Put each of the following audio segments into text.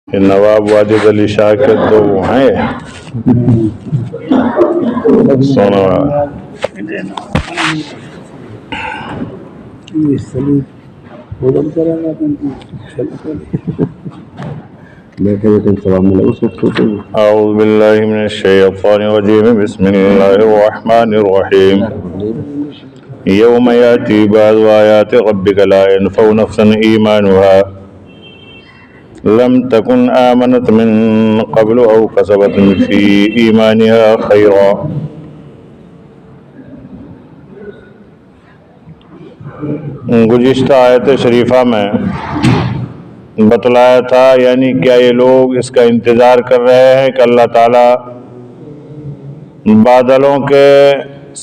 نواب واجد علی شاہ کے دو وہ ہیں سونا اعوذ باللہ من الشیطان الرجیم بسم اللہ الرحمن الرحیم یوم یاتی بعض آیات ربک لا ينفع نفسا ایمانها لم تكن آمنت من قبل او کسبت فی ایمانها خیرا۔ گزشتہ آیت شریفہ میں بتلایا تھا، یعنی کیا یہ لوگ اس کا انتظار کر رہے ہیں کہ اللہ تعالیٰ بادلوں کے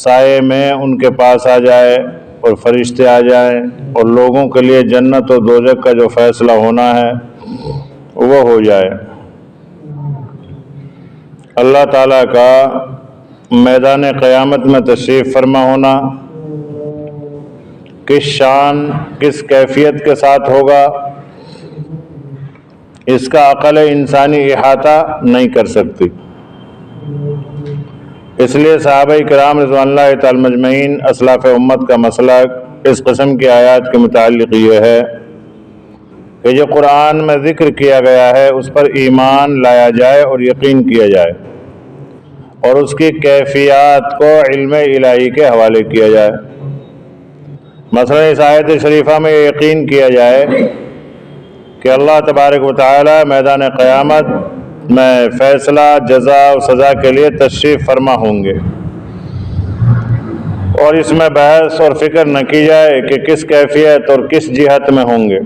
سائے میں ان کے پاس آ جائے اور فرشتے آ جائیں اور لوگوں کے لیے جنت اور دوزخ کا جو فیصلہ ہونا ہے وہ ہو جائے۔ اللہ تعالیٰ کا میدان قیامت میں تشریف فرما ہونا کس شان کس کیفیت کے ساتھ ہوگا، اس کا عقل انسانی احاطہ نہیں کر سکتی۔ اس لیے صحابہ کرام رضوان اللہ تعالی مجمعین اسلاف امت کا مسلک اس قسم کی آیات کے متعلق یہ ہے کہ جو قرآن میں ذکر کیا گیا ہے اس پر ایمان لایا جائے اور یقین کیا جائے اور اس کی کیفیات کو علم الہی کے حوالے کیا جائے۔ مثلا اس آیت شریفہ میں یہ یقین کیا جائے کہ اللہ تبارک و تعالی میدان قیامت میں فیصلہ جزا و سزا کے لیے تشریف فرما ہوں گے، اور اس میں بحث اور فکر نہ کی جائے کہ کس کیفیت اور کس جہت میں ہوں گے۔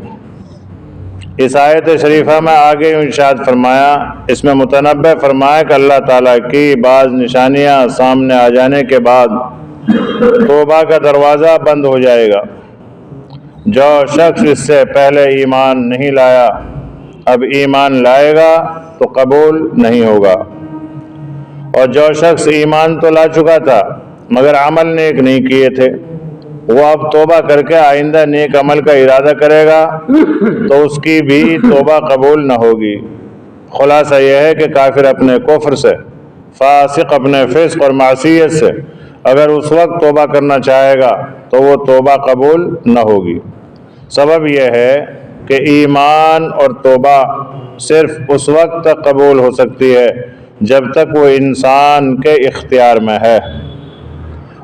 اس آیت شریفہ میں آگے ارشاد فرمایا، اس میں متنبہ فرمایا کہ اللہ تعالیٰ کی بعض نشانیاں سامنے آ جانے کے بعد توبہ کا دروازہ بند ہو جائے گا۔ جو شخص اس سے پہلے ایمان نہیں لایا اب ایمان لائے گا تو قبول نہیں ہوگا، اور جو شخص ایمان تو لا چکا تھا مگر عمل نیک نہیں کیے تھے وہ اب توبہ کر کے آئندہ نیک عمل کا ارادہ کرے گا تو اس کی بھی توبہ قبول نہ ہوگی۔ خلاصہ یہ ہے کہ کافر اپنے کفر سے، فاسق اپنے فسق اور معصیت سے اگر اس وقت توبہ کرنا چاہے گا تو وہ توبہ قبول نہ ہوگی۔ سبب یہ ہے کہ ایمان اور توبہ صرف اس وقت تک قبول ہو سکتی ہے جب تک وہ انسان کے اختیار میں ہے،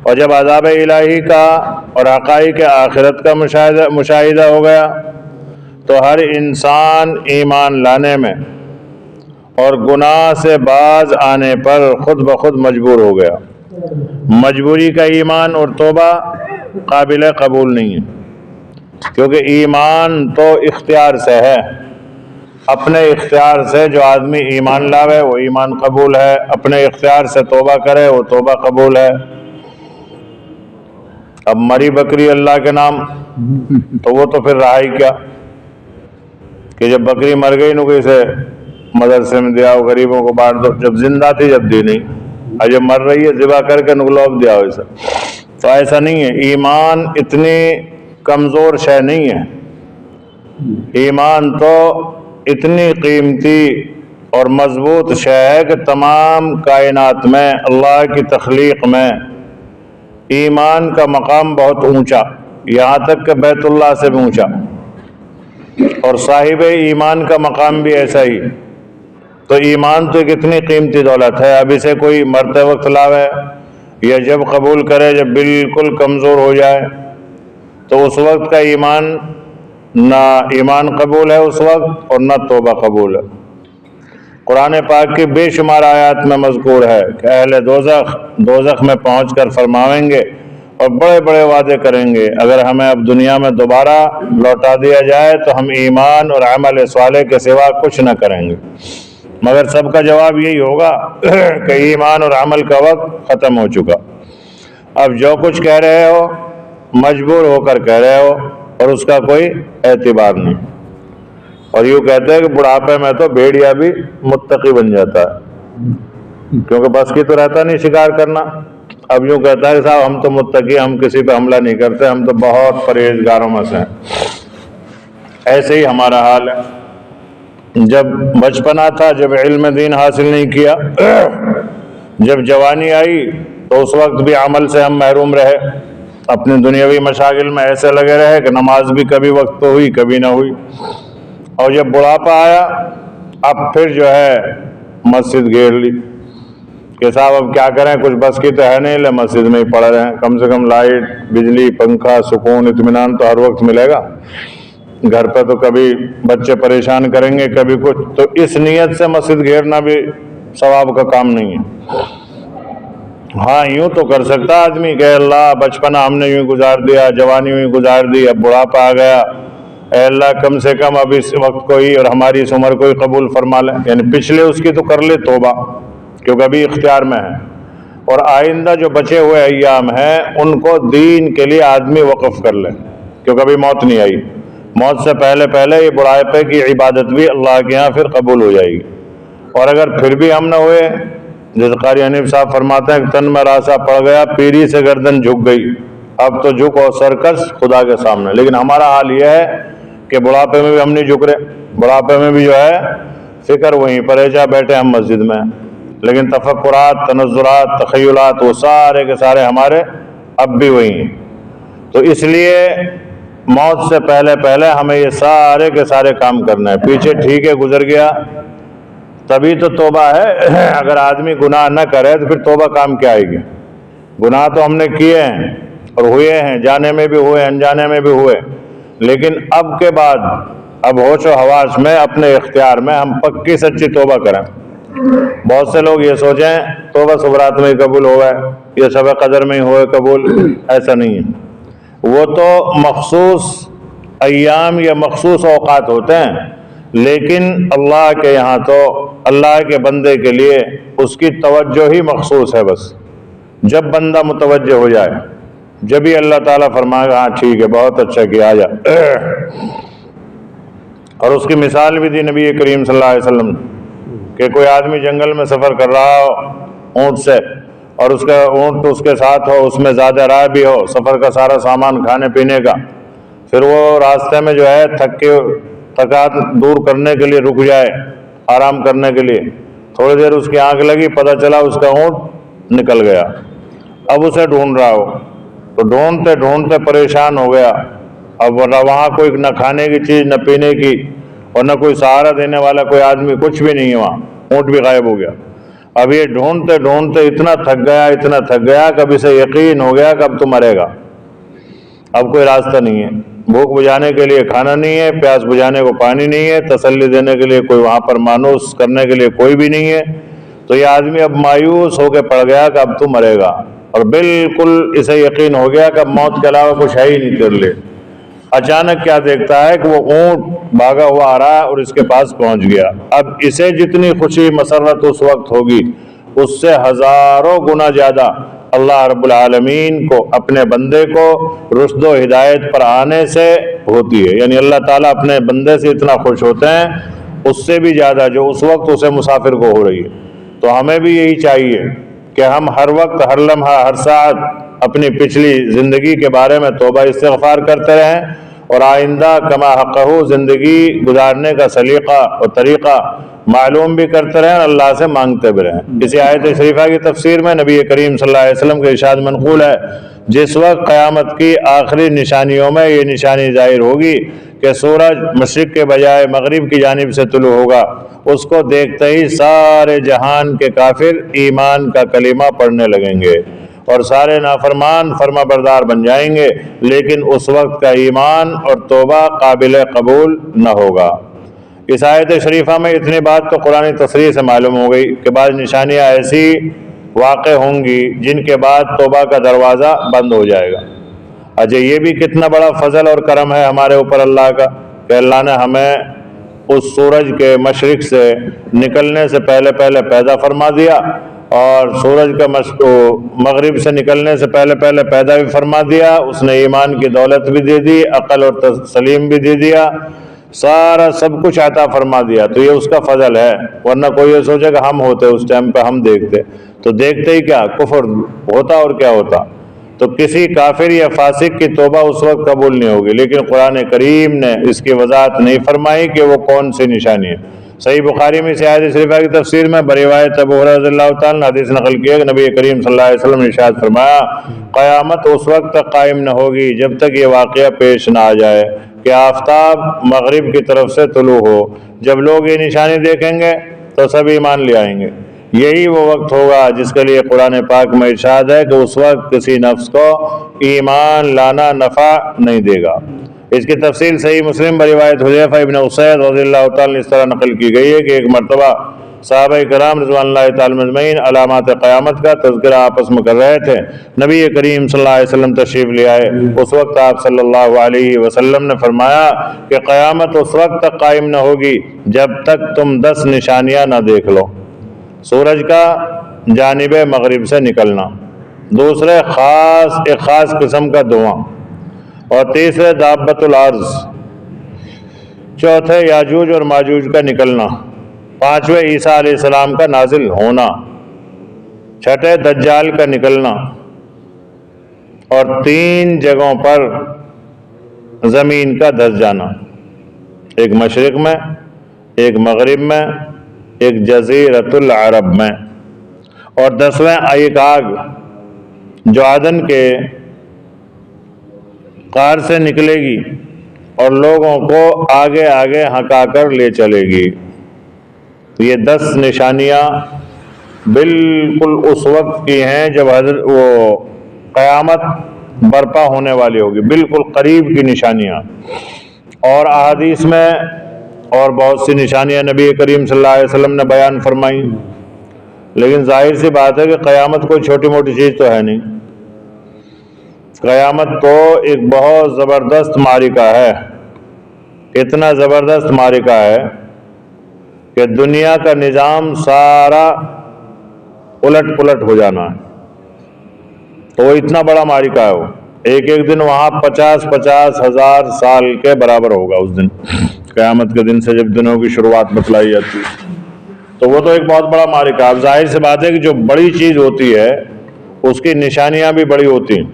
اور جب عذاب الہی کا اور حقائق آخرت کا مشاہدہ ہو گیا تو ہر انسان ایمان لانے میں اور گناہ سے باز آنے پر خود بخود مجبور ہو گیا۔ مجبوری کا ایمان اور توبہ قابل قبول نہیں ہے، کیونکہ ایمان تو اختیار سے ہے۔ اپنے اختیار سے جو آدمی ایمان لاوے وہ ایمان قبول ہے، اپنے اختیار سے توبہ کرے وہ توبہ قبول ہے۔ اب مری بکری اللہ کے نام تو وہ تو پھر رہا ہی کیا کہ جب بکری مر گئی نو اسے مدرسے میں دیا ہو، غریبوں کو بانٹ دو، جب زندہ تھی جب دی نہیں، اور جب مر رہی ہے ذبح کر کے نگلوب دیا ہو اسے۔ تو ایسا نہیں ہے، ایمان اتنی کمزور شے نہیں ہے، ایمان تو اتنی قیمتی اور مضبوط شے ہے کہ تمام کائنات میں اللہ کی تخلیق میں ایمان کا مقام بہت اونچا، یہاں تک کہ بیت اللہ سے بھی اونچا، اور صاحب ایمان کا مقام بھی ایسا ہی۔ تو ایمان تو ایک اتنی قیمتی دولت ہے، اب اسے کوئی مرتے وقت لاوے یا جب قبول کرے جب بالکل کمزور ہو جائے تو اس وقت کا ایمان نہ ایمان قبول ہے اس وقت اور نہ توبہ قبول ہے۔ قرآن پاک کی بے شمار آیات میں مذکور ہے کہ اہل دوزخ میں پہنچ کر فرماویں گے اور بڑے بڑے وعدے کریں گے، اگر ہمیں اب دنیا میں دوبارہ لوٹا دیا جائے تو ہم ایمان اور عمل صالح کے سوا کچھ نہ کریں گے، مگر سب کا جواب یہی ہوگا کہ ایمان اور عمل کا وقت ختم ہو چکا۔ اب جو کچھ کہہ رہے ہو مجبور ہو کر کہہ رہے ہو اور اس کا کوئی اعتبار نہیں، اور یوں کہتے ہیں کہ بڑھاپے میں تو بھیڑیا بھی متقی بن جاتا ہے، کیونکہ بس کی تو رہتا نہیں شکار کرنا۔ اب یوں کہتا ہے کہ صاحب ہم تو متقی، ہم کسی پہ حملہ نہیں کرتے، ہم تو بہت پرہیزگاروں میں سے ہیں۔ ایسے ہی ہمارا حال ہے، جب بچپنا تھا، جب علم دین حاصل نہیں کیا، جب جوانی آئی تو اس وقت بھی عمل سے ہم محروم رہے، اپنے دنیاوی مشاغل میں ایسے لگے رہے کہ نماز بھی کبھی وقت پہ ہوئی کبھی نہ ہوئی، اور جب بڑھاپا آیا اب پھر جو ہے مسجد گھیر لی کہ صاحب اب کیا کریں، کچھ بس کی تو ہے نہیں، لے مسجد میں ہی پڑھ رہے ہیں، کم سے کم لائٹ، بجلی، پنکھا، سکون، اطمینان تو ہر وقت ملے گا، گھر پہ تو کبھی بچے پریشان کریں گے کبھی کچھ، تو اس نیت سے مسجد گھیرنا بھی ثواب کا کام نہیں ہے۔ ہاں یوں تو کر سکتا آدمی کہ اللہ بچپنا ہم نے یوں گزار دیا، جوانی یوں گزار دی، اب بڑھاپا آ گیا، اے اللہ کم سے کم اب اس وقت کو ہی اور ہماری اس عمر کو ہی قبول فرما لے، یعنی پچھلے اس کی تو کر لے توبہ کیونکہ ابھی اختیار میں ہے، اور آئندہ جو بچے ہوئے ایام ہیں ان کو دین کے لیے آدمی وقف کر لے کیونکہ ابھی موت نہیں آئی، موت سے پہلے پہلے یہ بڑھاپے کی عبادت بھی اللہ کے ہاں پھر قبول ہو جائے گی۔ اور اگر پھر بھی ہم نہ ہوئے، جیسے قاری حنیف صاحب فرماتے ہیں کہ تن میں راسا پڑ گیا، پیری سے گردن جھک گئی، اب تو جھک اور سرکش خدا کے سامنے، لیکن ہمارا حال یہ ہے کہ بڑھاپے میں بھی ہم نہیں جھک رہے، بڑھاپے میں بھی جو ہے فکر وہیں پر ہے جہاں بیٹھے ہم مسجد میں، لیکن تفکرات، تنظرات، تخیلات وہ سارے کے سارے ہمارے اب بھی وہی ہیں۔ تو اس لیے موت سے پہلے پہلے ہمیں یہ سارے کے سارے کام کرنا ہے، پیچھے ٹھیک ہے گزر گیا تبھی تو توبہ ہے، اگر آدمی گناہ نہ کرے تو پھر توبہ کام کیا آئے گی؟ گناہ تو ہم نے کیے ہیں اور ہوئے ہیں، جانے میں بھی ہوئے، انجانے میں بھی ہوئے، لیکن اب کے بعد اب ہوش و حواس میں اپنے اختیار میں ہم پکی سچی توبہ کریں۔ بہت سے لوگ یہ سوچیں توبہ صبرات میں ہی قبول ہوئے، یہ شب قدر میں ہی ہوئے قبول، ایسا نہیں ہے، وہ تو مخصوص ایام یا مخصوص اوقات ہوتے ہیں، لیکن اللہ کے یہاں تو اللہ کے بندے کے لیے اس کی توجہ ہی مخصوص ہے، بس جب بندہ متوجہ ہو جائے جب ہی اللہ تعالیٰ فرمائے گا ہاں ٹھیک ہے بہت اچھا کیا آ جا۔ اور اس کی مثال بھی دی نبی کریم صلی اللہ علیہ وسلم کہ کوئی آدمی جنگل میں سفر کر رہا ہو اونٹ سے، اور اس کا اونٹ اس کے ساتھ ہو، اس میں زیادہ راہ بھی ہو، سفر کا سارا سامان کھانے پینے کا، پھر وہ راستے میں جو ہے تھکاوٹ دور کرنے کے لیے رک جائے، آرام کرنے کے لیے، تھوڑی دیر اس کی آنکھ لگی، پتہ چلا اس کا اونٹ نکل گیا، اب اسے ڈھونڈ رہا ہو، تو ڈھونڈتے ڈھونڈتے پریشان ہو گیا، اب وہاں کوئی نہ کھانے کی چیز نہ پینے کی اور نہ کوئی سہارا دینے والا کوئی آدمی، کچھ بھی نہیں ہے وہاں، اونٹ بھی غائب ہو گیا۔ اب یہ ڈھونڈتے ڈھونڈتے اتنا تھک گیا کہ اب اسے یقین ہو گیا کہ اب تو مرے گا، اب کوئی راستہ نہیں ہے، بھوک بجھانے کے لیے کھانا نہیں ہے، پیاس بجھانے کو پانی نہیں ہے، تسلی دینے کے لیے کوئی وہاں پر مانوس کرنے کے لیے کوئی بھی نہیں ہے، تو یہ آدمی اب مایوس ہو کے پڑ گیا کہ اب تو مرے گا، اور بالکل اسے یقین ہو گیا کہ اب موت کے علاوہ کچھ ہے ہی نہیں تیرے لیے۔ اچانک کیا دیکھتا ہے کہ وہ اونٹ بھاگا ہوا آ رہا ہے اور اس کے پاس پہنچ گیا۔ اب اسے جتنی خوشی مسرت اس وقت ہوگی اس سے ہزاروں گنا زیادہ اللہ رب العالمین کو اپنے بندے کو رشد و ہدایت پر آنے سے ہوتی ہے، یعنی اللہ تعالیٰ اپنے بندے سے اتنا خوش ہوتے ہیں اس سے بھی زیادہ جو اس وقت اسے مسافر کو ہو رہی ہے۔ تو ہمیں بھی یہی چاہیے کہ ہم ہر وقت، ہر لمحہ، ہر ساعت اپنی پچھلی زندگی کے بارے میں توبہ استغفار کرتے رہیں اور آئندہ کما حقہ زندگی گزارنے کا سلیقہ اور طریقہ معلوم بھی کرتے رہیں اور اللہ سے مانگتے بھی رہیں۔ اسی آیت شریفہ کی تفسیر میں نبی کریم صلی اللہ علیہ وسلم کے ارشاد منقول ہے، جس وقت قیامت کی آخری نشانیوں میں یہ نشانی ظاہر ہوگی کہ سورج مشرق کے بجائے مغرب کی جانب سے طلوع ہوگا، اس کو دیکھتے ہی سارے جہان کے کافر ایمان کا کلمہ پڑھنے لگیں گے اور سارے نافرمان فرما بردار بن جائیں گے، لیکن اس وقت کا ایمان اور توبہ قابل قبول نہ ہوگا۔ اس آیت شریفہ میں اتنی بات تو قرآن تصریح سے معلوم ہو گئی کہ بعض نشانیاں ایسی واقع ہوں گی جن کے بعد توبہ کا دروازہ بند ہو جائے گا۔ اچھا یہ بھی کتنا بڑا فضل اور کرم ہے ہمارے اوپر اللہ کا کہ اللہ نے ہمیں اس سورج کے مشرق سے نکلنے سے پہلے پہلے پیدا فرما دیا اور سورج کا مغرب سے نکلنے سے پہلے پہلے پیدا بھی فرما دیا، اس نے ایمان کی دولت بھی دے دی، عقل اور تسلیم بھی دے دیا، سارا سب کچھ عطا فرما دیا، تو یہ اس کا فضل ہے، ورنہ کوئی یہ سوچے کہ ہم ہوتے اس ٹائم پہ ہم دیکھتے تو دیکھتے ہی کیا کفر ہوتا اور کیا ہوتا، تو کسی کافر یا فاسق کی توبہ اس وقت قبول نہیں ہوگی۔ لیکن قرآن کریم نے اس کی وضاحت نہیں فرمائی کہ وہ کون سی نشانی ہے، صحیح بخاری میں سے آیت شریفہ کی تفسیر میں بروایت ابو ہریرہ رضی اللہ تعالیٰ عنہ حدیث نقل کیا کہ نبی کریم صلی اللہ علیہ وسلم نے ارشاد فرمایا قیامت اس وقت تک قائم نہ ہوگی جب تک یہ واقعہ پیش نہ آ جائے کہ آفتاب مغرب کی طرف سے طلوع ہو۔ جب لوگ یہ نشانی دیکھیں گے تو سب ایمان لے آئیں گے۔ یہی وہ وقت ہوگا جس کے لیے قرآن پاک میں ارشاد ہے کہ اس وقت کسی نفس کو ایمان لانا نفع نہیں دے گا۔ اس کی تفصیل صحیح مسلم بروایت حذیفہ ابن اسید رضی اللہ تعالیٰ اس طرح نقل کی گئی ہے کہ ایک مرتبہ صحابہ کرام رضوان اللہ تعالیٰ اجمعین علامات قیامت کا تذکرہ آپس میں کر رہے تھے۔ نبی کریم صلی اللہ علیہ وسلم تشریف لے آئے۔ اس وقت آپ صلی اللہ علیہ وسلم نے فرمایا کہ قیامت اس وقت تک قائم نہ ہوگی جب تک تم 10 نشانیاں نہ دیکھ لو۔ سورج کا جانب مغرب سے نکلنا، دوسرے ایک خاص قسم کا دھواں، اور تیسرے دابۃ الارض، چوتھے یاجوج اور ماجوج کا نکلنا، پانچویں عیسیٰ علیہ السلام کا نازل ہونا، چھٹے دجال کا نکلنا، اور 3 جگہوں پر زمین کا دھس جانا، ایک مشرق میں، ایک مغرب میں، ایک جزیرۃ العرب میں، اور 10ویں ایک آگ جو عدن کے قار سے نکلے گی اور لوگوں کو آگے آگے ہکا کر لے چلے گی۔ یہ 10 نشانیاں بالکل اس وقت کی ہیں جب وہ قیامت برپا ہونے والی ہوگی، بالکل قریب کی نشانیاں۔ اور احادیث میں اور بہت سی نشانیاں نبی کریم صلی اللہ علیہ وسلم نے بیان فرمائی، لیکن ظاہر سی بات ہے کہ قیامت کوئی چھوٹی موٹی چیز تو ہے نہیں۔ قیامت تو ایک بہت زبردست معرکہ ہے، اتنا زبردست معرکہ ہے کہ دنیا کا نظام سارا الٹ پلٹ ہو جانا ہے۔ تو وہ اتنا بڑا معرکہ ہے، وہ ایک دن وہاں 50 ہزار سال کے برابر ہوگا اس دن، قیامت کے دن سے جب دنوں کی شروعات بتلائی جاتی ہے۔ تو وہ تو ایک بہت بڑا معرکہ ہے۔ اب ظاہر سی بات ہے کہ جو بڑی چیز ہوتی ہے اس کی نشانیاں بھی بڑی ہوتی ہیں،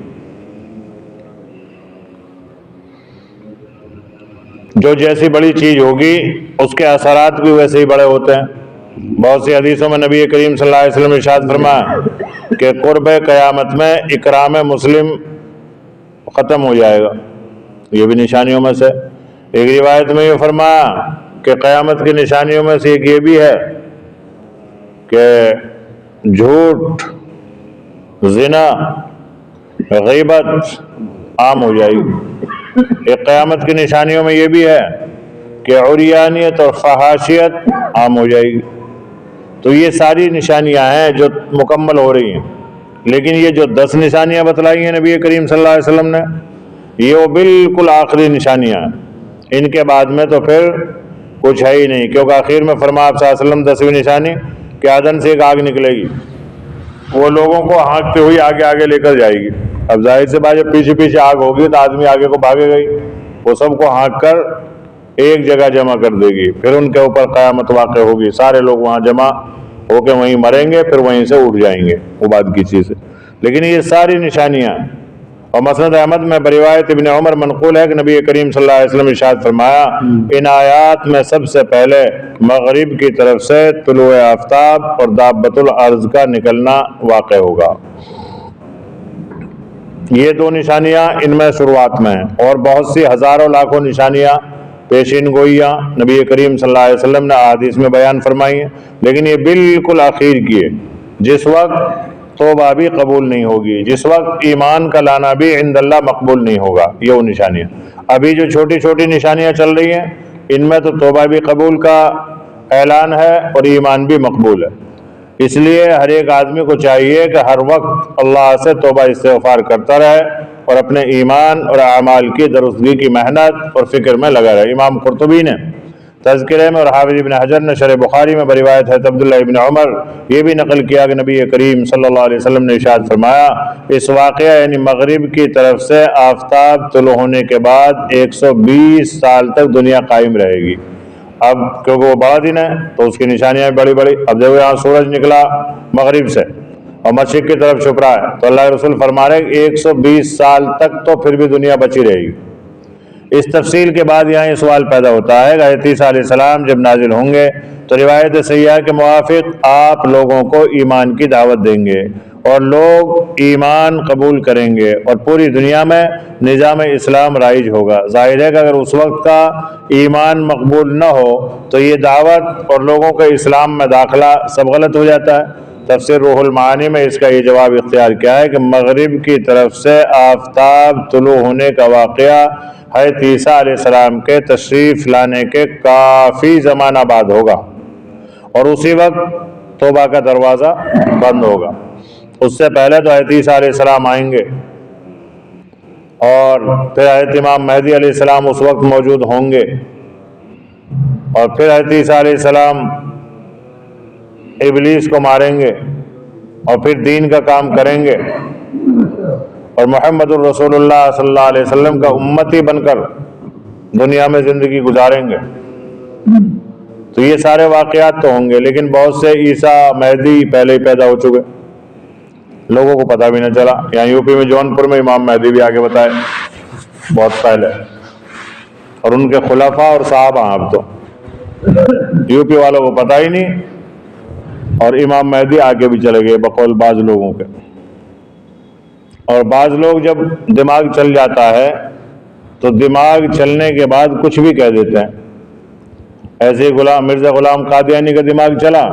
جو جیسی بڑی چیز ہوگی اس کے اثرات بھی ویسے ہی بڑے ہوتے ہیں۔ بہت سی حدیثوں میں نبی کریم صلی اللہ علیہ وسلم نے ارشاد فرمایا کہ قرب قیامت میں اکرام مسلم ختم ہو جائے گا، یہ بھی نشانیوں میں سے۔ ایک روایت میں یہ فرمایا کہ قیامت کی نشانیوں میں سے ایک یہ بھی ہے کہ جھوٹ، زنا، غیبت عام ہو جائے گی۔ ایک قیامت کی نشانیوں میں یہ بھی ہے کہ عریانیت اور فحاشیت عام ہو جائے گی۔ تو یہ ساری نشانیاں ہیں جو مکمل ہو رہی ہیں، لیکن یہ جو 10 نشانیاں بتلائی ہیں نبی کریم صلی اللہ علیہ وسلم نے، یہ وہ بالکل آخری نشانیاں ہیں۔ ان کے بعد میں تو پھر کچھ ہے ہی نہیں، کیونکہ آخر میں فرمایا آپ صلی اللہ علیہ وسلم 10ویں نشانی کہ عدن سے ایک آگ نکلے گی، وہ لوگوں کو ہانکتے ہوئی آگے آگے لے کر جائے گی۔ اب ظاہر سے بات جب پیچھے پیچھے آگ ہوگی تو آدمی آگے کو بھاگے گئی، وہ سب کو ہانک کر ایک جگہ جمع کر دے گی، پھر ان کے اوپر قیامت واقع ہوگی، سارے لوگ وہاں جمع ہو کے وہیں مریں گے، پھر وہیں سے اٹھ جائیں گے، وہ بات کی چیز ہے۔ لیکن یہ ساری نشانیاں، اور مسند احمد میں بروایت ابن عمر منقول ہے کہ نبی کریم صلی اللہ علیہ وسلم ارشاد فرمایا ان آیات میں سب سے پہلے مغرب کی طرف سے طلوع آفتاب اور دابۃ الارض کا نکلنا واقع ہوگا۔ یہ 2 نشانیاں ان میں شروعات میں ہیں، اور بہت سی ہزاروں لاکھوں نشانیاں پیشین گوئیاں نبی کریم صلی اللہ علیہ وسلم نے احادیث میں بیان فرمائی ہیں، لیکن یہ بالکل آخر کی ہے، جس وقت توبہ بھی قبول نہیں ہوگی، جس وقت ایمان کا لانا بھی عند اللہ مقبول نہیں ہوگا۔ یہ وہ نشانیاں ابھی جو چھوٹی چھوٹی نشانیاں چل رہی ہیں، ان میں تو توبہ بھی قبول کا اعلان ہے اور ایمان بھی مقبول ہے۔ اس لیے ہر ایک آدمی کو چاہیے کہ ہر وقت اللہ سے توبہ استغفار کرتا رہے اور اپنے ایمان اور اعمال کی درستگی کی محنت اور فکر میں لگا رہے۔ امام قرطبی نے تذکرے میں اور حافظ ابن حجر نے شرح بخاری میں بروایت ہے عبداللہ ابن عمر یہ بھی نقل کیا کہ نبی کریم صلی اللہ علیہ وسلم نے ارشاد فرمایا اس واقعہ یعنی مغرب کی طرف سے آفتاب طلوع ہونے کے بعد 120 سال تک دنیا قائم رہے گی۔ اب کیونکہ وہ بڑا دن ہے تو اس کی نشانیاں بڑی بڑی، اب جب یہاں سورج نکلا مغرب سے اور مشرق کی طرف چھپ رہا ہے تو اللہ کے رسول فرما رہے ہیں 120 سال تک تو پھر بھی دنیا بچی رہے گی۔ اس تفصیل کے بعد یہاں یہ سوال پیدا ہوتا ہے کہ حضرت عیسیٰ علیہ السلام جب نازل ہوں گے تو روایت صحیحہ کے موافق آپ لوگوں کو ایمان کی دعوت دیں گے اور لوگ ایمان قبول کریں گے اور پوری دنیا میں نظام اسلام رائج ہوگا۔ ظاہر ہے کہ اگر اس وقت کا ایمان مقبول نہ ہو تو یہ دعوت اور لوگوں کا اسلام میں داخلہ سب غلط ہو جاتا ہے۔ تفسیر روح المعانی میں اس کا یہ جواب اختیار کیا ہے کہ مغرب کی طرف سے آفتاب طلوع ہونے کا واقعہ حضرت عیسیٰ علیہ السلام کے تشریف لانے کے کافی زمانہ بعد ہوگا اور اسی وقت توبہ کا دروازہ بند ہوگا۔ اس سے پہلے تو حضرت عیسیٰ علیہ السلام آئیں گے اور پھر حضرت امام مہدی علیہ السلام اس وقت موجود ہوں گے اور پھر حضرت عیسیٰ علیہ السلام ابلیس کو ماریں گے اور پھر دین کا کام کریں گے اور محمد الرسول اللہ صلی اللہ علیہ وسلم کا امتی بن کر دنیا میں زندگی گزاریں گے۔ تو یہ سارے واقعات تو ہوں گے، لیکن بہت سے عیسیٰ مہدی پہلے ہی پیدا ہو چکے، لوگوں کو پتہ بھی نہ چلا۔ یہاں یو پی میں جونپور میں امام مہدی بھی آگے بتائے بہت پہلے، اور ان کے خلفاء اور صحابہ اب تو یو پی والوں کو پتہ ہی نہیں، اور امام مہدی آگے بھی چلے گئے بقول بعض لوگوں کے۔ اور بعض لوگ جب دماغ چل جاتا ہے تو دماغ چلنے کے بعد کچھ بھی کہہ دیتے ہیں۔ ایسے ہی مرزا غلام قادیانی کا دماغ چلا،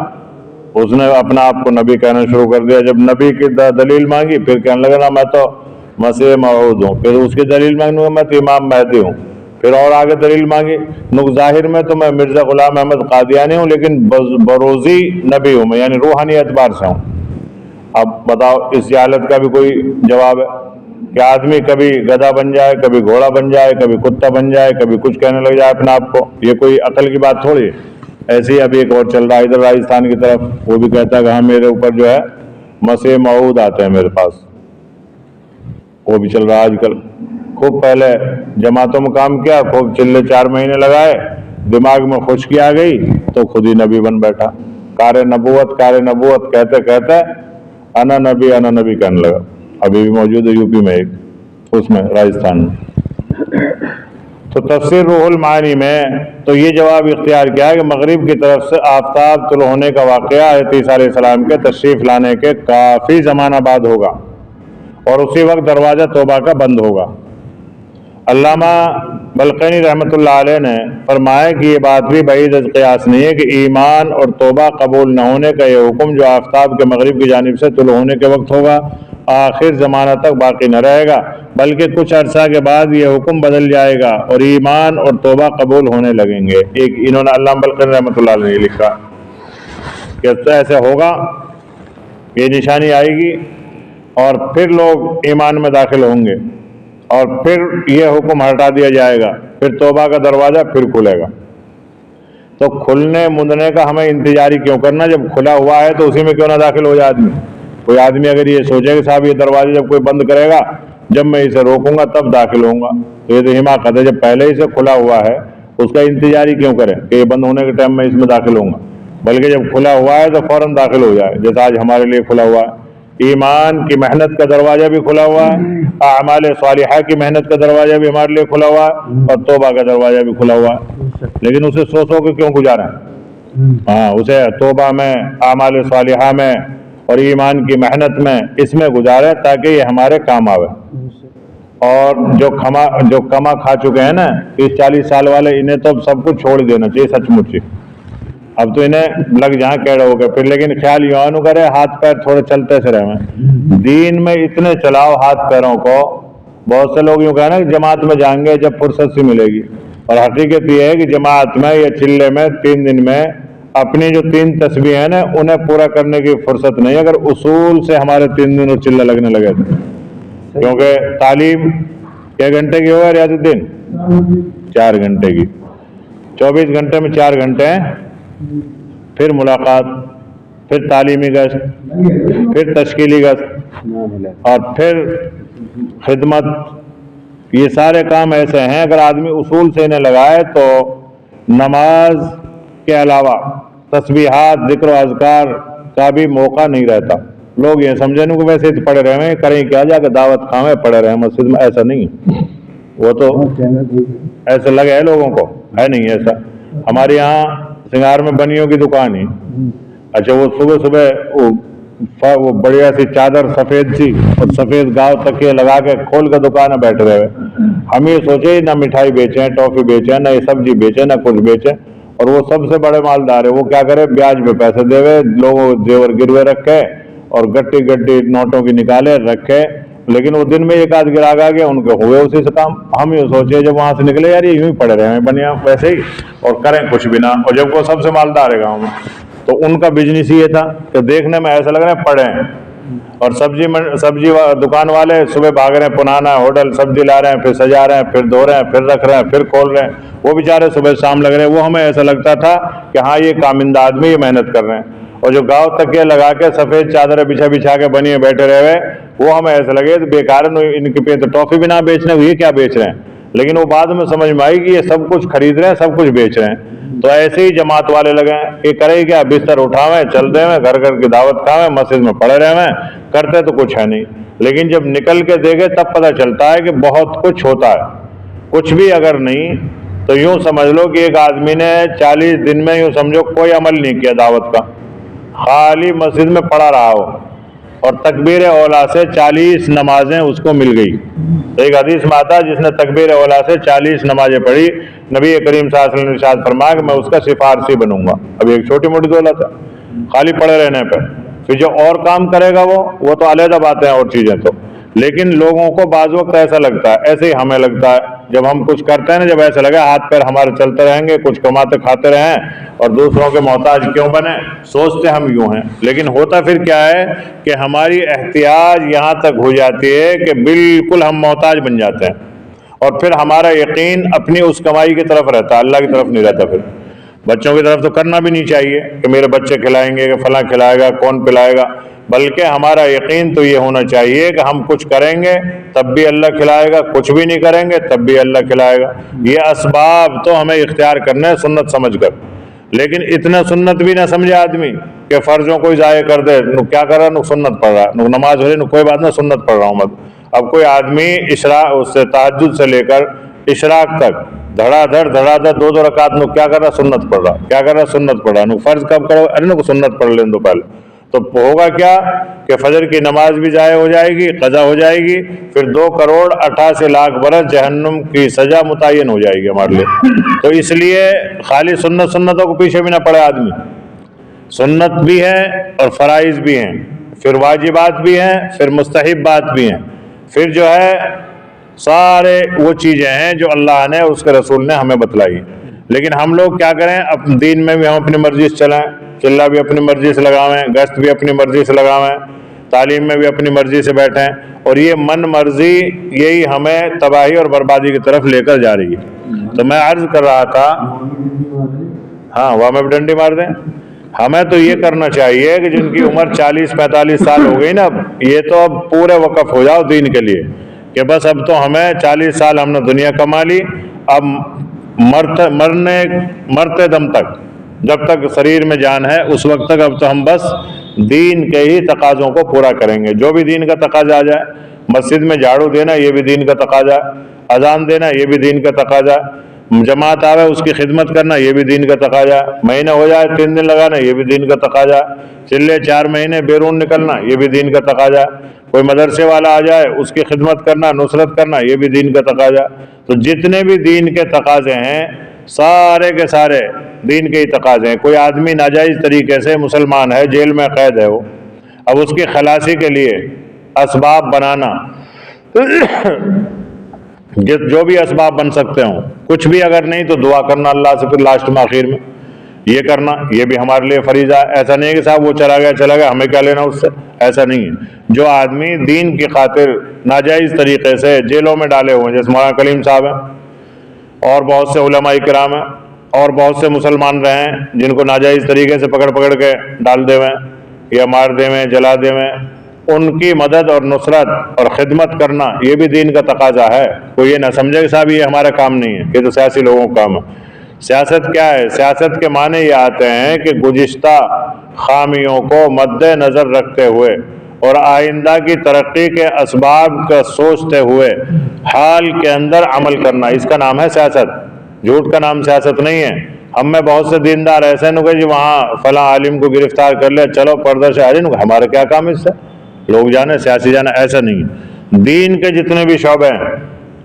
اس نے اپنا آپ کو نبی کہنا شروع کر دیا۔ جب نبی کی دلیل مانگی پھر کہنے لگا نا میں تو مسیح موعود ہوں، پھر اس کی دلیل مانگنے میں تو امام مہدی ہوں، پھر اور آگے دلیل مانگی ظاہر میں تو میں مرزا غلام احمد قادیانی ہوں لیکن بروزی نبی ہوں میں، یعنی روحانی اعتبار سے ہوں۔ اب بتاؤ اس جہالت کا بھی کوئی جواب ہے کہ آدمی کبھی گدھا بن جائے، کبھی گھوڑا بن جائے، کبھی کتا بن جائے، کبھی کچھ کہنے لگ جائے اپنے آپ کو، یہ کوئی عقل کی بات تھوڑی ہے۔ ایسے ہی ابھی ایک اور چل رہا ہے ادھر راجستھان کی طرف، وہ بھی کہتا ہے کہ ہاں میرے اوپر جو ہے مسیح موعود آتے ہیں میرے پاس، وہ بھی چل رہا ہے آج کل۔ خوب پہلے جماعتوں میں کام کیا، خوب چلے 4 مہینے لگائے، دماغ میں خشکی آ گئی تو خود ہی نبی بن بیٹھا، کار نبوت کہتے کہتے انا نبی کہنے لگا۔ ابھی بھی موجود ہے یو پی میں ایک، اس میں راجستھان میں۔ تو تفسیر روح المعانی میں تو یہ جواب اختیار کیا ہے کہ مغرب کی طرف سے آفتاب طلوع ہونے کا واقعہ حضرت عیسیٰ علیہ السلام کے تشریف لانے کے کافی زمانہ بعد ہوگا اور اسی وقت دروازہ توبہ کا بند ہوگا۔ علامہ بلقینی رحمۃ اللہ علیہ نے فرمایا کہ یہ بات بھی بعید از قیاس نہیں ہے کہ ایمان اور توبہ قبول نہ ہونے کا یہ حکم جو آفتاب کے مغرب کی جانب سے طلوع ہونے کے وقت ہوگا آخر زمانہ تک باقی نہ رہے گا، بلکہ کچھ عرصہ کے بعد یہ حکم بدل جائے گا اور ایمان اور توبہ قبول ہونے لگیں گے۔ ایک انہوں نے علامہ بلقینی رحمۃ اللہ علیہ نے لکھا کہ ایسے ہوگا، یہ نشانی آئے گی اور پھر لوگ ایمان میں داخل ہوں گے اور پھر یہ حکم ہٹا دیا جائے گا، پھر توبہ کا دروازہ پھر کھلے گا۔ تو کھلنے مندنے کا ہمیں انتظاری کیوں کرنا؟ جب کھلا ہوا ہے تو اسی میں کیوں نہ داخل ہو جائے آدمی؟ کوئی آدمی اگر یہ سوچے کہ صاحب یہ دروازہ جب کوئی بند کرے گا جب میں اسے روکوں گا تب داخل ہوں گا، تو یہ تو حماقت ہے۔ جب پہلے ہی سے کھلا ہوا ہے اس کا انتظاری کیوں کریں کہ یہ بند ہونے کے ٹائم میں اس میں داخل ہوں گا، بلکہ جب کھلا ہوا ہے تو فوراً داخل ہو جائے، جیسا آج ہمارے لیے کھلا ہوا ہے۔ ایمان کی محنت کا دروازہ بھی کھلا ہوا ہے، اعمال صالحہ کی محنت کا دروازہ بھی ہمارے لیے کھلا ہوا ہے اور توبہ کا دروازہ بھی کھلا ہوا ہے، لیکن اسے سو کے کیوں گزاریں؟ ہاں، اسے توبہ میں، اعمال صالحہ میں اور ایمان کی محنت میں اس میں گزارے تاکہ یہ ہمارے کام آوے۔ اور جو کما کھا چکے ہیں نا 30-40 سال والے، انہیں تو سب کچھ چھوڑ دینا چاہیے سچ مچ۔ اب تو انہیں لگ جہاں کیڑے ہو گئے پھر، لیکن خیال یوں کرے ہاتھ پیر تھوڑے چلتے سے رہیں، دین میں اتنے چلاؤ ہاتھ پیروں کو۔ بہت سے لوگ یوں کہنا کہ جماعت میں جائیں گے جب فرصت سے ملے گی، اور حقیقت یہ ہے کہ جماعت میں یا چلے میں 3 دن میں اپنی جو 3 تسبیح ہیں نا انہیں پورا کرنے کی فرصت نہیں، اگر اصول سے ہمارے 3 دن اور چلے لگنے لگے تھے، کیونکہ تعلیم کیا گھنٹے کی ہوگا ریاض الدین؟ 4 گھنٹے کی، 24 گھنٹے میں 4 گھنٹے ہیں، پھر ملاقات، پھر تعلیمی گشت، پھر تشکیلی گشت اور پھر خدمت۔ یہ سارے کام ایسے ہیں اگر آدمی اصول سے انہیں لگائے تو نماز کے علاوہ تسبیحات، ذکر و اذکار کا بھی موقع نہیں رہتا۔ لوگ یہ سمجھیں کہ ویسے پڑے رہے ہیں، کریں کیا، جا کے دعوت کھاویں پڑے رہے مسجد میں، ایسا نہیں ہے۔ وہ تو ایسا لگا ہے لوگوں کو، ہے نہیں ایسا. ہمارے یہاں سنگار میں بنیوں کی دکان ہے. اچھا وہ صبح صبح وہ بڑھیا سی چادر سفید سی اور سفید گاؤ تکیے لگا کے کھول کے دکان میں بیٹھ رہے ہوئے. ہم یہ سوچے نہ مٹھائی بیچیں، ٹافی بیچیں، نہ یہ سبزی بیچیں، نہ کچھ بیچیں. اور وہ سب سے بڑے مالدار ہے، وہ کیا کرے، بیاج پہ پیسے دے ہوئے لوگوں زیور گروے رکھے اور گٹی گٹی نوٹوں کی نکالے رکھے. لیکن وہ دن میں ایک آدھ گراہک آ گیا، ان کے ہوئے اسی سے کام. ہم یہ سوچے جب وہاں سے نکلے یار یہ یوں ہی پڑے رہے ہیں بنیا ویسے ہی اور کریں کچھ بھی نہ. اور جب وہ سب سے مالدار ہے گاؤں میں، تو ان کا بزنس یہ تھا کہ دیکھنے میں ایسا لگ رہا ہے پڑے ہیں. اور سبزی دکان والے صبح بھاگ رہے ہیں، پنانا ہوٹل سبزی لا رہے ہیں، پھر سجا رہے ہیں، پھر دھو رہے ہیں، پھر رکھ رہے ہیں، پھر کھول رہے ہیں. وہ بیچارے صبح شام لگ رہے ہیں. وہ ہمیں ایسا لگتا تھا کہ ہاں یہ کامندہ آدمی یہ محنت کر رہے ہیں. اور جو گاؤں تکیے لگا کے سفید چادریں بچھا کے بنیے بیٹھے رہے ہوئے، وہ ہمیں ایسا لگے بیکار ان کے پہ تو ٹافی بھی نہ بیچنے، یہ کیا بیچ رہے ہیں. لیکن وہ بعد میں سمجھ میں آئی کہ یہ سب کچھ خرید رہے ہیں، سب کچھ بیچ رہے ہیں. تو ایسے ہی جماعت والے لگے ہیں کہ کرے کیا، بستر اٹھاویں، چل دیں، گھر گھر کی دعوت کھاویں، مسجد میں پڑے رہے، کرتے تو کچھ ہے نہیں. لیکن جب نکل کے دیکھے تب پتہ چلتا ہے کہ بہت کچھ ہوتا ہے. کچھ بھی اگر نہیں تو یوں سمجھ لو کہ ایک آدمی نے 40 دن میں یوں سمجھو کوئی عمل نہیں کیا دعوت کا، خالی مسجد میں پڑا رہا ہو اور تکبیر اولا سے 40 نمازیں اس کو مل گئی. ایک حدیث میں آتا ہے جس نے تکبیر اولا سے 40 نمازیں پڑھی، نبی کریم صلی اللہ علیہ وسلم نے ارشاد فرمایا کہ میں اس کا سفارشی بنوں گا. اب ایک چھوٹی موٹی دولت ہے خالی پڑے رہنے پہ. پھر جو اور کام کرے گا وہ تو علیحدہ باتیں ہیں اور چیزیں تو. لیکن لوگوں کو بعض وقت ایسا لگتا ہے، ایسے ہی ہمیں لگتا ہے جب ہم کچھ کرتے ہیں نا، جب ایسا لگا ہاتھ پیر ہمارے چلتے رہیں گے، کچھ کماتے کھاتے رہیں اور دوسروں کے محتاج کیوں بنے، سوچتے ہم یوں ہیں. لیکن ہوتا پھر کیا ہے کہ ہماری احتیاج یہاں تک ہو جاتی ہے کہ بالکل ہم محتاج بن جاتے ہیں. اور پھر ہمارا یقین اپنی اس کمائی کی طرف رہتا ہے، اللہ کی طرف نہیں رہتا. پھر بچوں کی طرف تو کرنا بھی نہیں چاہیے کہ میرے بچے کھلائیں گے کہ فلاں کھلائے گا، کون پلائے گا. بلکہ ہمارا یقین تو یہ ہونا چاہیے کہ ہم کچھ کریں گے تب بھی اللہ کھلائے گا، کچھ بھی نہیں کریں گے تب بھی اللہ کھلائے گا. یہ اسباب تو ہمیں اختیار کرنے ہیں سنت سمجھ کر. لیکن اتنا سنت بھی نہ سمجھے آدمی کہ فرضوں کو ضائع کر دے. کیا کر رہا ہے، سنت پڑھ رہا ہے، نماز ہو رہی، کوئی بات نہ سنت پڑھ رہا ہوں میں. اب کوئی آدمی اس سے تہجد سے لے کر اشراق تک دھڑا دھڑ 2 رکعت کیا کر رہا، سنت پڑھ رہا. کیا کر رہا، سنت پڑھ رہا. فرض کب کرو، ارے سنت پڑھ لیں دو پہلے. تو ہوگا کیا کہ فجر کی نماز بھی ضائع ہو جائے گی، قضا ہو جائے گی. پھر 2,88,00,000 برس جہنم کی سزا متعین ہو جائے گی ہمارے لیے. تو اس لیے خالی سنتوں کو پیچھے بھی نہ پڑے آدمی. سنت بھی ہے اور فرائض بھی ہیں، پھر واجبات بھی ہیں، پھر مستحبات بھی ہیں، پھر جو ہے سارے وہ چیزیں ہیں جو اللہ نے اس کے رسول نے ہمیں بتلائی. لیکن ہم لوگ کیا کریں، اپنے دین میں بھی ہم اپنی مرضی سے چلائیں، چلہ بھی اپنی مرضی سے لگاویں، گشت بھی اپنی مرضی سے لگاویں، تعلیم میں بھی اپنی مرضی سے بیٹھیں. اور یہ من مرضی یہی ہمیں تباہی اور بربادی کی طرف لے کر جا رہی ہے. تو میں عرض کر رہا تھا، ہاں وہاں میں بھی ڈنڈی مار دیں. ہمیں تو یہ کرنا چاہیے کہ جن کی عمر 40-45 سال ہو گئی نا، یہ تو اب پورے وقف ہو جاؤ دین کے لیے کہ بس اب تو ہمیں 40 سال ہم نے دنیا کما لی. اب مرتے دم تک، جب تک شریر میں جان ہے اس وقت تک اب تو ہم بس دین کے ہی تقاضوں کو پورا کریں گے. جو بھی دین کا تقاضا آ جائے، مسجد میں جھاڑو دینا یہ بھی دین کا تقاضا، اذان دینا یہ بھی دین کا تقاضا، جماعت آوے اس کی خدمت کرنا یہ بھی دین کا تقاضا، مہینہ ہو جائے 3 دن لگانا یہ بھی دین کا تقاضا، چلے 4 مہینے بیرون نکلنا یہ بھی دین کا تقاضا، کوئی مدرسے والا آ جائے اس کی خدمت کرنا، نصرت کرنا یہ بھی دین کا تقاضا. تو جتنے بھی دین کے تقاضے ہیں سارے کے سارے دین کے ہی تقاضے ہیں. کوئی آدمی ناجائز طریقے سے مسلمان ہے، جیل میں قید ہے، وہ اب اس کی خلاصی کے لیے اسباب بنانا، جو بھی اسباب بن سکتے ہوں، کچھ بھی اگر نہیں تو دعا کرنا اللہ سے، پھر لاسٹ میں آخر میں یہ کرنا، یہ بھی ہمارے لیے فریضہ ہے. ایسا نہیں ہے کہ صاحب وہ چلا گیا ہمیں کیا لینا اس سے، ایسا نہیں ہے. جو آدمی دین کی خاطر ناجائز طریقے سے جیلوں میں ڈالے ہوئے ہیں، جیسے مولانا کلیم صاحب ہیں اور بہت سے علماء کرام ہیں اور بہت سے مسلمان رہے ہیں جن کو ناجائز طریقے سے پکڑ کے ڈال دے ہوئے یا مار دے ہوئے، جلا دے ہوئے، ان کی مدد اور نصرت اور خدمت کرنا یہ بھی دین کا تقاضا ہے. کوئی یہ نہ سمجھے کہ صاحب یہ ہمارا کام نہیں ہے، یہ تو سیاسی لوگوں کا کام ہے. سیاست کیا ہے؟ سیاست کے معنی یہ آتے ہیں کہ گزشتہ خامیوں کو مد نظر رکھتے ہوئے اور آئندہ کی ترقی کے اسباب کا سوچتے ہوئے حال کے اندر عمل کرنا، اس کا نام ہے سیاست۔ جھوٹ کا نام سیاست نہیں ہے۔ ہم میں بہت سے دیندار ایسے ہیں کہ جی وہاں فلاں عالم کو گرفتار کر لے، چلو پردہ سے حاضر، ہمارا کیا کام اس سے، لوگ جانے سیاسی جانے، ایسا نہیں ہے۔ دین کے جتنے بھی شعبے ہیں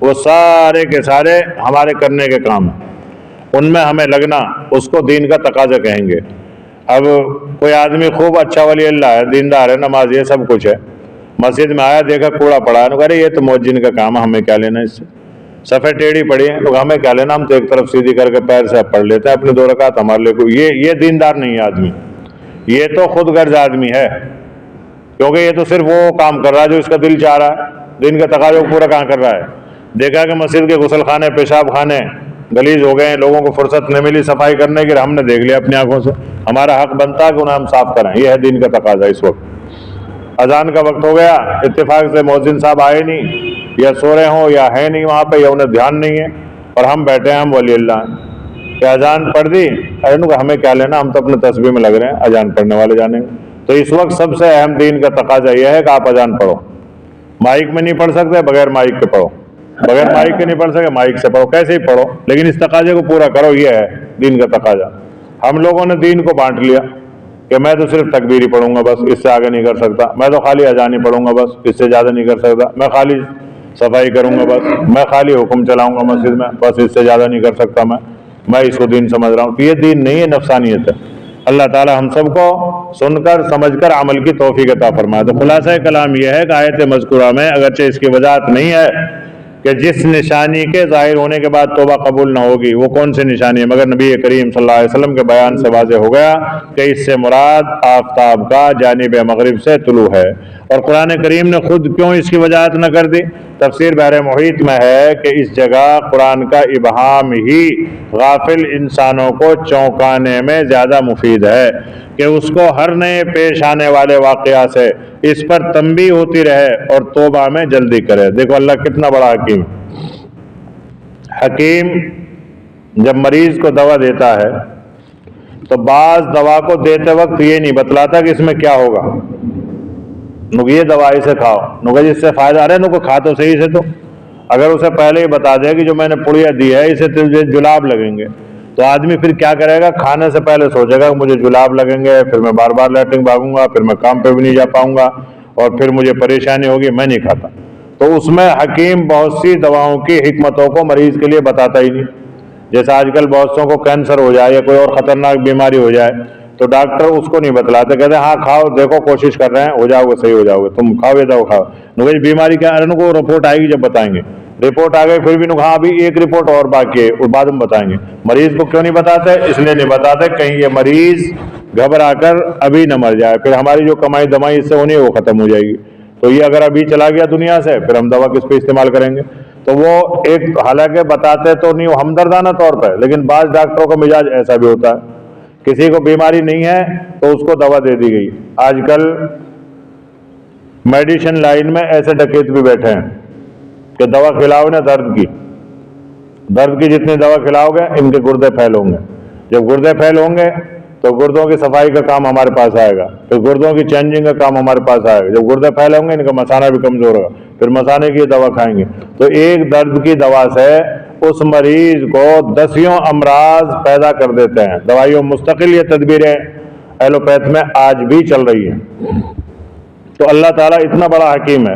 وہ سارے کے سارے ہمارے کرنے کے کام ہیں، ان میں ہمیں لگنا، اس کو دین کا تقاضا کہیں گے۔ اب کوئی آدمی خوب اچھا ولی اللہ ہے، دیندار ہے، نمازی ہے، سب کچھ ہے، مسجد میں آیا دیکھا کوڑا پڑا ہے، ارے یہ تو مؤذن کا کام ہے، ہمیں کیا لینا اس سے، صفحے ٹیڑھی پڑی ہیں، لوگ ہمیں کیا لینا، ہم تو ایک طرف سیدھی کر کے پیر سے پڑھ لیتے ہیں اپنے 2 رکعت، ہمارے لیے کوئی یہ دیندار نہیں ہے آدمی، یہ تو خود غرض آدمی ہے، کیونکہ یہ تو صرف وہ کام کر رہا ہے جو اس کا دل چاہ رہا ہے، دین کا تقاضا پورا کہاں کر رہا ہے۔ دیکھا کہ مسجد کے غسل خانے، پیشاب خانے گلیز ہو گئے ہیں، لوگوں کو فرصت نہیں ملی صفائی کرنے کی، ہم نے دیکھ لیا اپنی آنکھوں سے، ہمارا حق بنتا ہے کہ انہیں ہم صاف کریں، یہ ہے دین کا تقاضا۔ اس وقت اذان کا وقت ہو گیا، اتفاق سے مؤذن صاحب آئے نہیں، یا سو رہے ہوں یا ہے نہیں وہاں پہ، یا انہیں دھیان نہیں ہے، اور ہم بیٹھے ہیں، ہم ولی اللہ ہیں، کہ اذان پڑھ دی، ہمیں کیا لینا، ہم تو اپنے تسبیح میں لگ رہے ہیں، اذان پڑھنے والے جانے گے۔ تو اس وقت سب سے اہم دین کا تقاضا یہ ہے کہ آپ اذان پڑھو، مائک میں نہیں پڑھ سکتے، بغیر مائک کے پڑھو، بغیر مائک کے نہیں پڑھ سکے، مائک سے پڑھو، کیسے ہی پڑھو، لیکن اس تقاضے کو پورا کرو، یہ ہے دین کا تقاضا۔ ہم لوگوں نے دین کو بانٹ لیا کہ میں تو صرف تکبیر ہی پڑھوں گا، بس اس سے آگے نہیں کر سکتا، میں تو خالی اذان ہی پڑھوں گا، بس اس سے زیادہ نہیں کر سکتا، میں خالی صفائی کروں گا، بس میں خالی حکم چلاؤں گا مسجد میں، بس اس سے زیادہ نہیں کر سکتا، میں اس کو دین سمجھ رہا ہوں۔ تو یہ دین نہیں ہے، نفسانیت ہے۔ اللہ تعالی ہم سب کو سن کر سمجھ کر عمل کی توفیق عطا فرمائے۔ تو خلاصہ کلام یہ ہے کہ آیت مذکورہ میں اگرچہ اس کی وضاحت نہیں ہے کہ جس نشانی کے ظاہر ہونے کے بعد توبہ قبول نہ ہوگی وہ کون سی نشانی ہے، مگر نبی کریم صلی اللہ علیہ وسلم کے بیان سے واضح ہو گیا کہ اس سے مراد آفتاب کا جانب مغرب سے طلوع ہے۔ اور قرآن کریم نے خود کیوں اس کی وضاحت نہ کر دی؟ تفسیر بحر محیط میں ہے کہ اس جگہ قرآن کا ابہام ہی غافل انسانوں کو چونکانے میں زیادہ مفید ہے کہ اس کو ہر نئے پیش آنے والے واقعات سے اس پر تنبیہ ہوتی رہے اور توبہ میں جلدی کرے۔ دیکھو اللہ کتنا بڑا حکیم۔ حکیم جب مریض کو دوا دیتا ہے تو بعض دوا کو دیتے وقت یہ نہیں بتلاتا کہ اس میں کیا ہوگا، یہ دوائی سے کھاؤ، اس سے فائدہ آ رہا ہے، کھا تو صحیح سے۔ تو اگر اسے پہلے ہی بتا دے کہ جو میں نے پڑیا دی ہے اسے تجھے جلاب لگیں گے، تو آدمی پھر کیا کرے گا، کھانے سے پہلے سوچے گا کہ مجھے جلاب لگیں گے، پھر میں بار بار لیٹرنگ بھاگوں گا، پھر میں کام پہ بھی نہیں جا پاؤں گا، اور پھر مجھے پریشانی ہوگی، میں نہیں کھاتا۔ تو اس میں حکیم بہت سی دواؤں کی حکمتوں کو مریض کے لیے بتاتا ہی نہیں۔ جیسے آج کل بہت سو کو کینسر ہو جائے یا کوئی اور خطرناک بیماری ہو جائے تو ڈاکٹر اس کو نہیں بتلاتے، کہتے ہیں ہاں کھاؤ، دیکھو کوشش کر رہے ہیں، ہو جاؤ گے، صحیح ہو جاؤ گے، تم کھاؤ یہ دوا کھاؤ۔ بیماری کیا ہے، کو رپورٹ آئے گی جب بتائیں گے، رپورٹ آ گئی پھر بھی ہاں ابھی ایک رپورٹ اور باقی ہے، اس بعد ہم بتائیں گے۔ مریض کو کیوں نہیں بتاتے؟ اس لیے نہیں بتاتے کہیں یہ مریض گھبرا کر ابھی نہ مر جائے، پھر ہماری جو کمائی دمائی اس سے ہونی ہے وہ ختم ہو جائے گی، تو یہ اگر ابھی چلا گیا دنیا سے پھر ہم دوا کس پہ استعمال کریں گے؟ تو وہ ایک حالانکہ بتاتے تو نہیں، وہ ہمدردانہ طور پہ، لیکن بعض ڈاکٹروں کا مزاج ایسا بھی ہوتا ہے، کسی کو بیماری نہیں ہے تو اس کو دوا دے دی گئی۔ آج کل میڈیسن لائن میں ایسے ڈکیت بھی بیٹھے ہیں کہ دوا کھلاؤ نا درد کی جتنی دوا کھلاؤ گے ان کے گردے پھیل ہوں گے، جب گردے پھیل ہوں گے تو گردوں کی صفائی کا کام ہمارے پاس آئے گا، پھر گردوں کی چینجنگ کا کام ہمارے پاس آئے گا، جب گردے پھیلے ہوں گے ان کا مثانہ بھی کمزور ہوگا، پھر مثانے کی دوا کھائیں گے، تو ایک درد کی دوا سے اس مریض کو 10 امراض پیدا کر دیتے ہیں۔ دوائیوں مستقل یہ تدبیریں ایلوپیتھ میں آج بھی چل رہی ہیں۔ تو اللہ تعالیٰ اتنا بڑا حکیم ہے،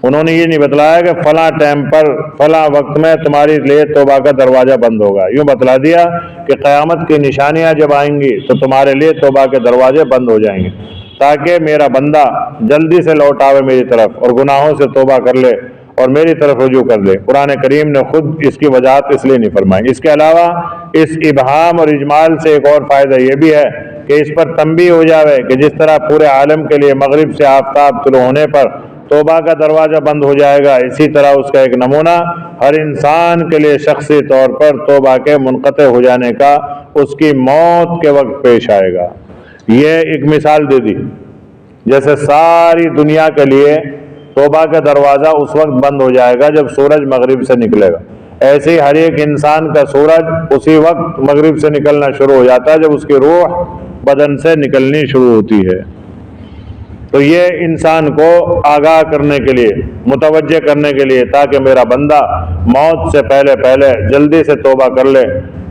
انہوں نے یہ نہیں بتلایا کہ فلاں ٹائم پر فلاں وقت میں تمہاری لیے توبہ کا دروازہ بند ہوگا، یوں بتلا دیا کہ قیامت کی نشانیاں جب آئیں گی تو تمہارے لیے توبہ کے دروازے بند ہو جائیں گے، تاکہ میرا بندہ جلدی سے لوٹ آوے میری طرف اور گناہوں سے توبہ کر لے اور میری طرف رجوع کر لے۔ قرآن کریم نے خود اس کی وضاحت اس لیے نہیں فرمائی۔ اس کے علاوہ اس ابہام اور اجمال سے ایک اور فائدہ یہ بھی ہے کہ اس پر تنبیہ ہو جاوے کہ جس طرح پورے عالم کے لیے مغرب سے آفتاب طلوع ہونے پر توبہ کا دروازہ بند ہو جائے گا، اسی طرح اس کا ایک نمونہ ہر انسان کے لیے شخصی طور پر توبہ کے منقطع ہو جانے کا اس کی موت کے وقت پیش آئے گا۔ یہ ایک مثال دے دی، جیسے ساری دنیا کے لیے توبہ کا دروازہ اس وقت بند ہو جائے گا جب سورج مغرب سے نکلے گا، ایسے ہی ہر ایک انسان کا سورج اسی وقت مغرب سے نکلنا شروع ہو جاتا ہے جب اس کی روح بدن سے نکلنی شروع ہوتی ہے۔ تو یہ انسان کو آگاہ کرنے کے لیے، متوجہ کرنے کے لیے، تاکہ میرا بندہ موت سے پہلے پہلے جلدی سے توبہ کر لے۔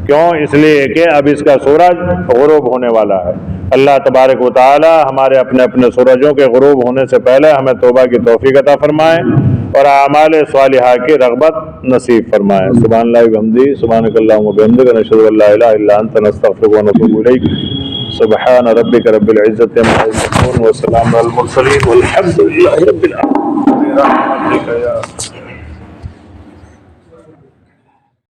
کیوں؟ اس لیے کہ اب اس کا سورج غروب ہونے والا ہے۔ اللہ تبارک و تعالی ہمارے اپنے اپنے سورجوں کے غروب ہونے سے پہلے ہمیں توبہ کی توفیق عطا فرمائے اور اعمال صالحہ کی رغبت نصیب فرمائے۔ سبحان اللہ وبحمدہ، سبحانک اللہم وبحمدک، نشہد ان لا الہ الا انت، نستغفرک ونتوب الیک۔ سبحان ربک رب العزۃ عما یصفون وسلام علی المرسلین والحمد للہ رب العالمین۔